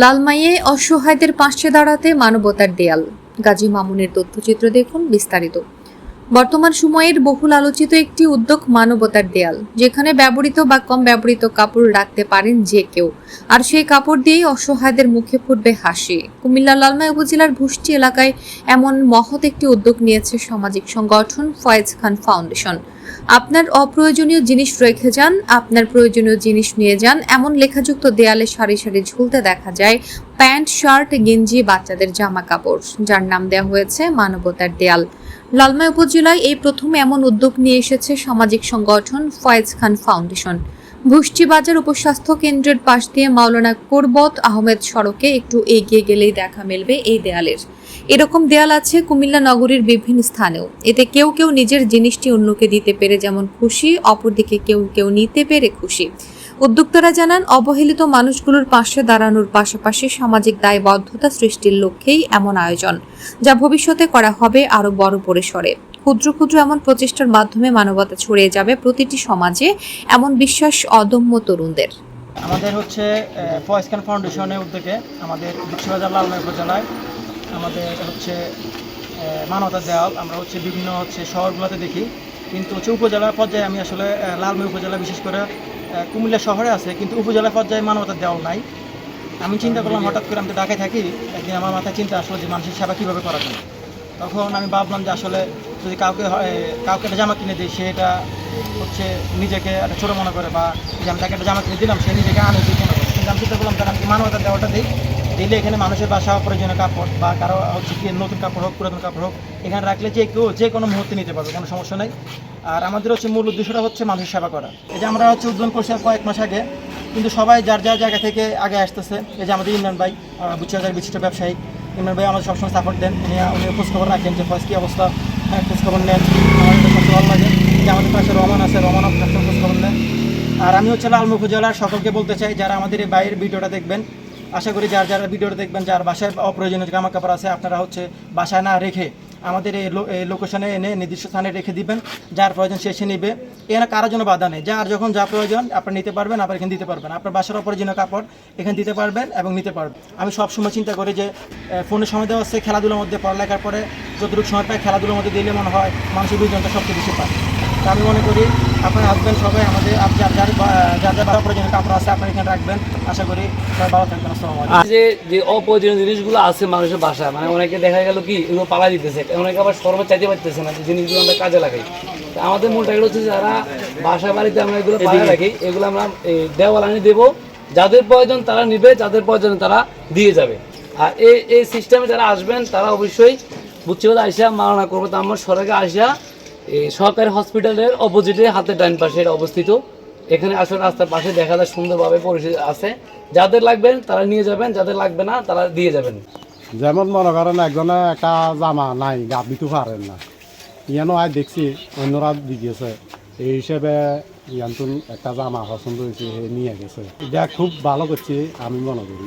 লালমাইয়ে অসহায়দের পাশে দাঁড়াতে মানবতার দেয়াল। গাজী মামুনের তথ্যচিত্র দেখুন বিস্তারিত। বর্তমান সময়ের বহুল আলোচিত একটি উদ্যোগ মানবতার দেয়াল, যেখানে ব্যবহৃত বা কম ব্যবহৃত কাপড় রাখতে পারেন যে কেউ, আর সেই কাপড় দিয়েই অসহায়দের মুখে ফুটবে হাসি। কুমিল্লার লালমাই উপজেলার ভুষ্টি এলাকায় এমন মহৎ একটি উদ্যোগ নিয়েছে সামাজিক সংগঠন ফয়েজ খান ফাউন্ডেশন। আপনার অপ্রয়োজনীয় জিনিস রেখে যান, আপনার প্রয়োজনীয় জিনিস নিয়ে যান, এমন লেখাযুক্ত দেয়ালে সারি সারি ঝুলতে দেখা যায় প্যান্ট, শার্ট, গেঞ্জি, বাচ্চাদের জামা কাপড়, যার নাম দেওয়া হয়েছে মানবতার দেয়াল। লালমাই উপজেলায় এই প্রথম এমন উদ্যোগ নিয়ে এসেছে সামাজিক সংগঠন ফয়েজ খান ফাউন্ডেশন। ভুষ্টি বাজার উপস্বাস্থ্য কেন্দ্রের পাশ দিয়ে মাওলানা কুরবত আহমেদ সড়কে একটু এগিয়ে গেলেই দেখা মিলবে এই দেয়ালের। এরকম দেয়াল আছে কুমিল্লা নগরীর বিভিন্ন স্থানেও। এতে কেউ কেউ নিজের জিনিসটি অন্যকে দিতে পেরে যেমন খুশি, অপরদিকে কেউ কেউ নিতে পেরে খুশি। উদ্যোক্তারা জানান, অবহেলিত মানুষগুলোর পাশে দাঁড়ানোর পাশাপাশি সামাজিক দায়বদ্ধতা সৃষ্টির লক্ষ্যেই এমন আয়োজন, যা ভবিষ্যতে করা হবে আরও বড় পরিসরে। ক্ষুদ্র ক্ষুদ্র এমন প্রচেষ্টার মাধ্যমে মানবতা ছড়িয়ে যাবে প্রতিটি সমাজে, এমন বিশ্বাস অদম্য তরুণদের। আমাদের হচ্ছে ফয়েজ খান ফাউন্ডেশনের উদ্যোগে আমাদের বিশ্ববাজার লালমাই উপজেলায় আমাদের হচ্ছে মানবতার দেয়াল আমরা হচ্ছে বিভিন্ন শহরগুলোতে দেখি, কিন্তু উপজেলা পর্যায়ে আমি আসলে লালমাই উপজেলা বিশেষ করে কুমিল্লা শহরে আছে, কিন্তু উপজেলা পর্যায়ে মানবতার দেওয়াল নাই। আমি চিন্তা করলাম, হঠাৎ করে আমি তো ঢাকায় থাকি, একদিন আমার মাথায় চিন্তা আসলো যে মানুষের সেবা কীভাবে করা যায়। তখন আমি ভাবলাম যে আসলে যদি কাউকে একটা জামা কিনে দিই, সে এটা হচ্ছে নিজেকে একটা ছোটো মনে করে, বা যে আমি তাকে একটা জামা কিনে দিলাম, সে নিজেকে আনন্দিত মনে করে। কিন্তু আমি চিন্তা করলাম, তাহলে আমি মানবতার দেওয়াটা দিলে এখানে মানুষের বাসা প্রয়োজনীয় কাপড় বা কারো হচ্ছে কি নতুন কাপড় হোক, পুরাতন কাপড় হোক, এখানে রাখলে যে কোনো মুহূর্তে নিতে পারবে, কোনো সমস্যা নেই। আর আমাদের হচ্ছে মূল উদ্দেশ্যটা হচ্ছে মানুষের সেবা করা। এই যে আমরা হচ্ছে উদ্বোধন করছি কয়েক মাস আগে, কিন্তু সবাই যার যার জায়গা থেকে আগে আসতেছে। এই যে আমাদের ইমরান ভাই, বুচিবাজার বিশিষ্ট ব্যবসায়ী ইমরান ভাই আমাদের সবসময় সাপোর্ট দেন। উনি খোঁজখবর রাখেন যে ফার্স্ট কী অবস্থা, খোঁজখবর নেন। আমাদের সবচেয়ে ভালো লাগে যে আমাদের পাশে রহমান আছে, রহমানও সবসময় খোঁজখবর নেন। আর আমি হচ্ছে লালমাই উপজেলার সকলকে বলতে চাই, যারা আমাদের এই বাইরের ভিডিওটা দেখবেন, আশা করি যারা ভিডিওটা দেখবেন, যার বাসায় অপ্রয়োজনীয় জামা কাপড় আছে, আপনারা হচ্ছে বাসায় না রেখে আমাদের এই লোকেশনে এনে নির্দিষ্ট স্থানে রেখে দিবেন। যার প্রয়োজন সে এসে নিবে, এখানে কারোর জন্য বাধা নেই। যার যখন যা প্রয়োজন আপনারা নিতে পারবেন, আবার এখানে দিতে পারবেন। আপনার বাসার অপ্রয়োজনীয় কাপড় এখানে দিতে পারবেন এবং নিতে পারবেন। আমি সবসময় চিন্তা করি যে ফোনের সময় দেওয়া হচ্ছে খেলাধুলার মধ্যে, পড়ালেখার পরে যতটুকু সময় পায় খেলাধুলার মধ্যে দিলে মনে হয় মানুষের বিনোদনটা সবচেয়ে বেশি পায়। তা আমি মনে করি আপনার হাজব্যান্ড সবাই আমাদের যার প্রয়োজনীয় কাপড় আছে আপনারা এখানে রাখবেন। আশা করি সবাই ভালো থাকবেন। আসসালামু আলাইকুম। যে অপ্রয়োজনীয় জিনিসগুলো আছে মানুষের বাসায়, মানে অনেকে দেখা গেল কি এগুলো পালা দিতেছে, অনেকে আবার শরবত চাইতে পারতেছে না, যে জিনিসগুলো আমরা কাজে লাগাই। আমাদের মূল টার্গেট হচ্ছে যারা বাসা বাড়িতে আমরা এগুলো পালা রাখি, এগুলো আমরা দেওয়াল আনি দেবো, যাদের প্রয়োজন তারা নিবে, যাদের প্রয়োজন তারা দিয়ে যাবে। আর এই সিস্টেমে যারা আসবেন তারা অবশ্যই বুচিবাজার আইসা মাওলানা কুরবত আহমেদ সড়কে আসা সরকারি হসপিটালের অপোজিটে হাতের ডান পাশে এটা অবস্থিত। এখানে আসলে রাস্তার পাশে দেখা যায় সুন্দরভাবে পরিচিত আছে। যাদের লাগবেন তারা নিয়ে যাবেন, যাদের লাগবে না তারা দিয়ে যাবেন। যেমন মনে করেন একজনে একটা জামা নাই, গা দিতে পারেন না, ইয়ানো আয় দেখছি অন্যরা দিয়েছে, এই হিসেবে ইয়ানতুন একটা জামা পছন্দ হয়েছে নিয়ে গেছে। এটা খুব ভালো করছে আমি মনে করি।